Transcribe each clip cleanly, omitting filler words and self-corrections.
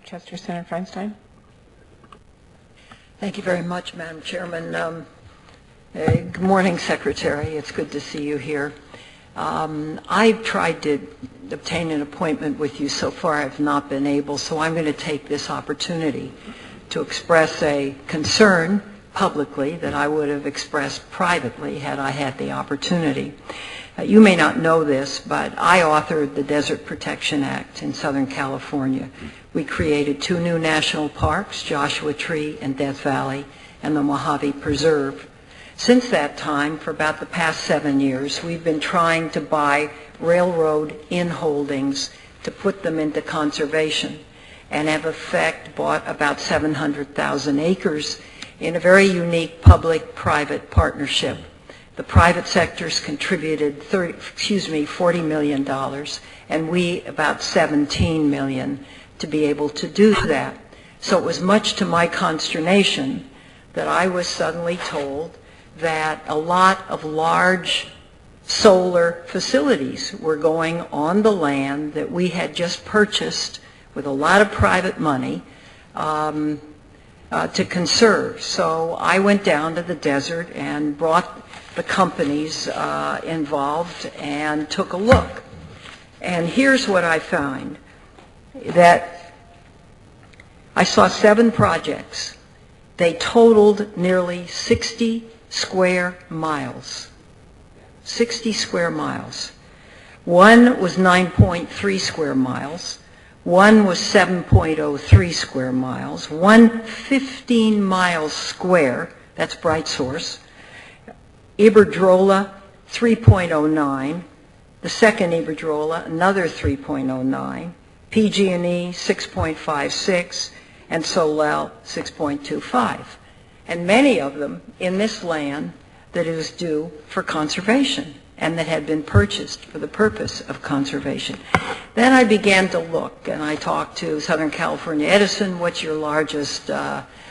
Chester, Senator Feinstein. Thank you very much, Madam Chairman. Good morning, Secretary. It's good to see you here. I've tried to obtain an appointment with you. So far, I've not been able, so I'm going to take this opportunity to express a concern publicly that I would have expressed privately had I had the opportunity. You may not know this, but I authored the Desert Protection Act in Southern California. We created 2 new national parks, Joshua Tree and Death Valley, and the Mojave Preserve. Since that time, for about the past 7 years, we've been trying to buy railroad in-holdings to put them into conservation, and have in effect bought about 700,000 acres in a very unique public-private partnership. The private sector's contributed $40 million, and we about $17 million to be able to do that. So it was much to my consternation that I was suddenly told that a lot of large solar facilities were going on the land that we had just purchased with a lot of private money to conserve. So I went down to the desert and brought the companies involved and took a look. And here's what I found, that I saw 7 projects. They totaled nearly 60 square miles. 60 square miles. One was 9.3 square miles. One was 7.03 square miles. One 15 miles square, that's Bright Source. Iberdrola, 3.09. The second Iberdrola, another 3.09. PG&E, 6.56. And Solel, 6.25. And many of them in this land that is due for conservation and that had been purchased for the purpose of conservation. Then I began to look, and I talked to Southern California Edison, what's your largest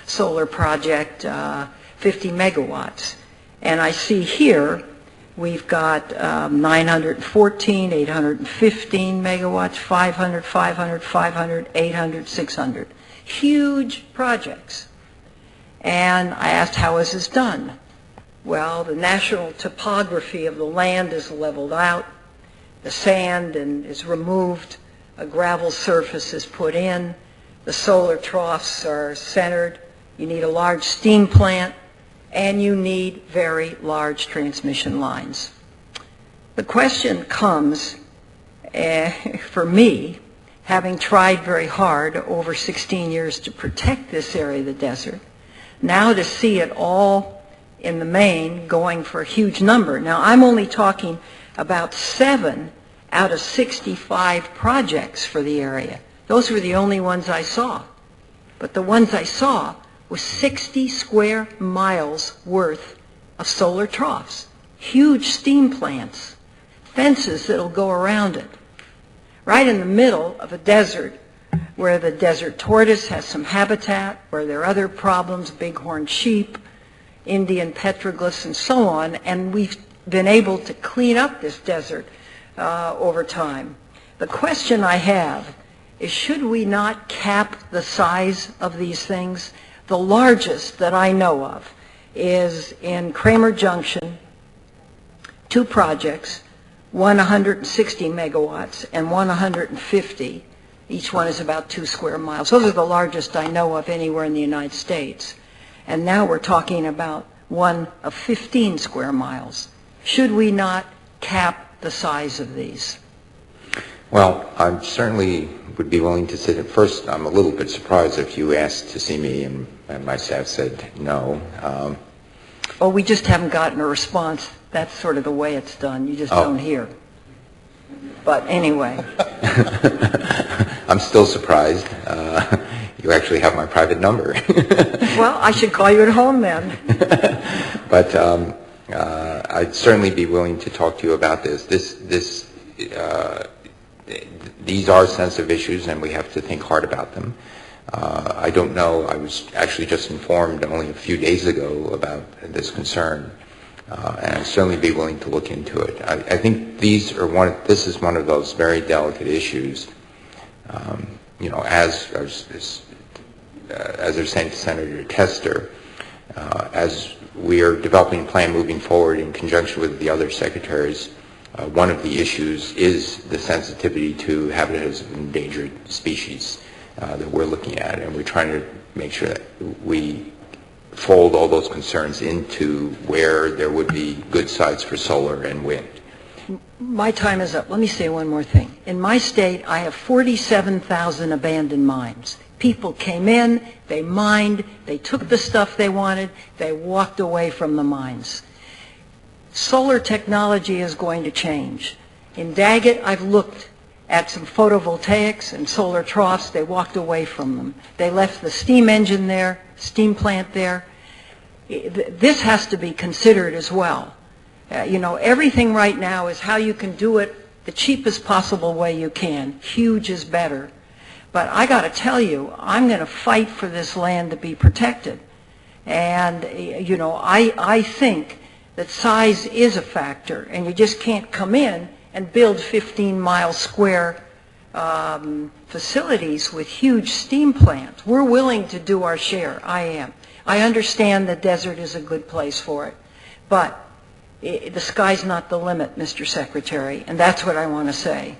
solar project, 50 megawatts. And I see here we've got 914, 815 megawatts, 500, 500, 500, 800, 600. Huge projects. And I asked, how is this done? Well, the national topography of the land is leveled out. The sand is removed. A gravel surface is put in. The solar troughs are centered. You need a large steam plant. And you need very large transmission lines. The question comes, for me, having tried very hard over 16 years to protect this area of the desert, now to see it all in the main going for a huge number. Now, I'm only talking about 7 out of 65 projects for the area. Those were the only ones I saw. But the ones I saw was 60 square miles worth of solar troughs, huge steam plants, fences that'll go around it, right in the middle of a desert where the desert tortoise has some habitat, where there are other problems, bighorn sheep, Indian petroglyphs, and so on, and we've been able to clean up this desert over time. The question I have is, should we not cap the size of these things? The largest that I know of is in Kramer Junction, 2 projects, one 160 megawatts and one 150. Each one is about 2 square miles. Those are the largest I know of anywhere in the United States. And now we're talking about one of 15 square miles. Should we not cap the size of these? Well, I certainly would be willing to sit. At first, I'm a little bit surprised if you asked to see me and my staff said no. Oh, we just haven't gotten a response. That's sort of the way it's done. You just don't hear. But anyway. I'm still surprised. You actually have my private number. Well, I should call you at home then. But I'd certainly be willing to talk to you about this. These are sensitive issues, and we have to think hard about them. I don't know. I was actually just informed only a few days ago about this concern, and I'd certainly be willing to look into it. I think this is one of those very delicate issues as they're saying to Senator Tester, as we are developing a plan moving forward in conjunction with the other secretaries, one of the issues is the sensitivity to habitats of endangered species that we're looking at, and we're trying to make sure that we fold all those concerns into where there would be good sites for solar and wind. My time is up. Let me say one more thing. In my state, I have 47,000 abandoned mines. People came in, they mined, they took the stuff they wanted, they walked away from the mines. Solar technology is going to change. In Daggett, I've looked at some photovoltaics and solar troughs. They walked away from them. They left the steam engine there, steam plant there. This has to be considered as well. Everything right now is how you can do it the cheapest possible way you can. Huge is better. But I got to tell you, I'm going to fight for this land to be protected. And, I think that size is a factor, and you just can't come in and build 15-mile square facilities with huge steam plants. We're willing to do our share. I am. I understand the desert is a good place for it. But the sky's not the limit, Mr. Secretary, and that's what I want to say.